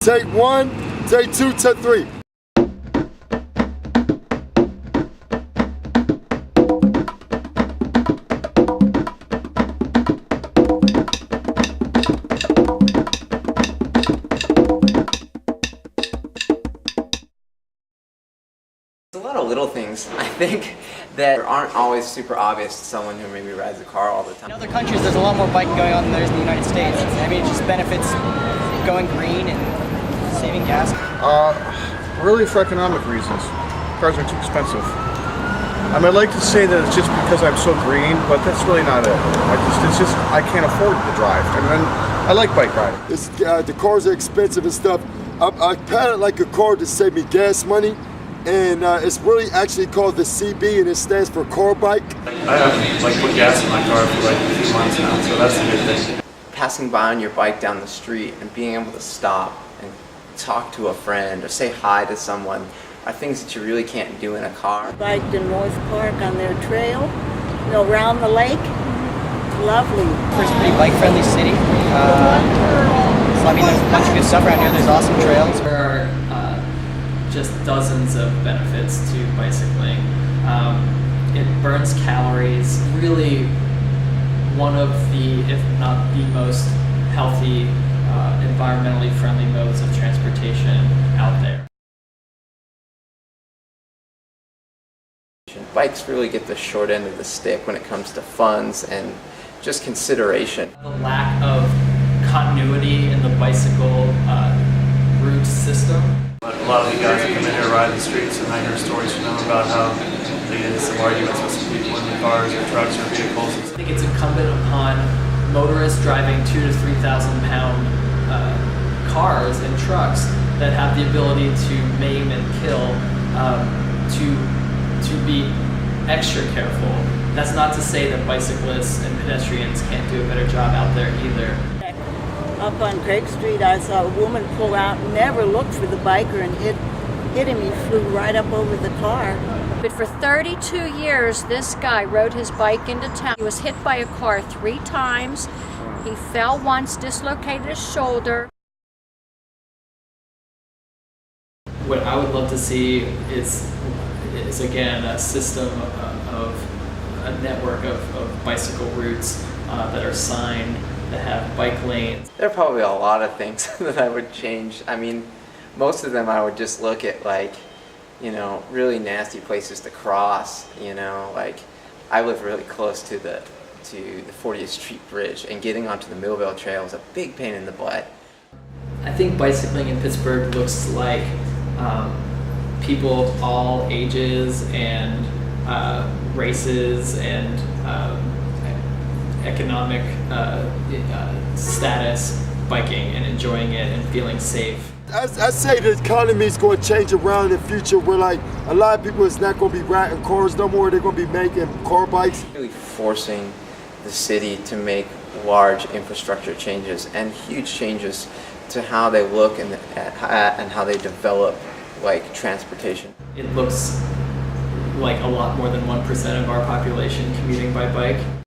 Take one, take two, take three. A lot of little things, I think, that aren't always super obvious to someone who maybe rides a car all the time. In other countries, there's a lot more biking going on than there is in the United States. I mean, it just benefits going green and saving gas. Really for economic reasons. Cars are too expensive. I mean, I'd like to say that it's just because I'm so green, but that's really not it. I can't afford to drive. I mean, I like bike riding. The cars are expensive and stuff. I paddle like a car to save me gas money. And it's really actually called the CB, and it stands for car bike. I haven't put gas in my car for like a few months now, so that's a good thing. Passing by on your bike down the street and being able to stop and talk to a friend or say hi to someone are things that you really can't do in a car. Biked in North Park on their trail, around the lake. Lovely. It's a pretty bike-friendly city. So I mean, there's a bunch of good stuff around here. There's awesome trails. There are just dozens of benefits to bicycling. It burns calories. Really one of the, if not the most healthy, environmentally friendly modes of transportation out there. Bikes really get the short end of the stick when it comes to funds and just consideration. The lack of continuity in the bicycle route system. A lot of you guys that come in here ride the streets, and I hear stories from them about how they get into some arguments with some people in the cars or trucks or vehicles. I think it's incumbent upon motorists driving 2,000 to 3,000 pound cars and trucks that have the ability to maim and kill to be extra careful. That's not to say that bicyclists and pedestrians can't do a better job out there either. Up on Craig Street, I saw a woman pull out, never looked for the biker, and hit him. He flew right up over the car. But for 32 years, this guy rode his bike into town. He was hit by a car 3 times. He fell once, dislocated his shoulder. What I would love to see is again a system of a network of bicycle routes that are signed, that have bike lanes. There are probably a lot of things that I would change. I mean, most of them I would just look at like, really nasty places to cross, like I live really close to the 40th Street Bridge, and getting onto the Millville Trail is a big pain in the butt. I think bicycling in Pittsburgh looks like people of all ages and races and economic status biking and enjoying it and feeling safe. I say the economy is going to change around in the future where like a lot of people is not going to be riding cars no more. They're going to be making car bikes. Really forcing the city to make large infrastructure changes and huge changes to how they look and how they develop like transportation. It looks like a lot more than 1% of our population commuting by bike.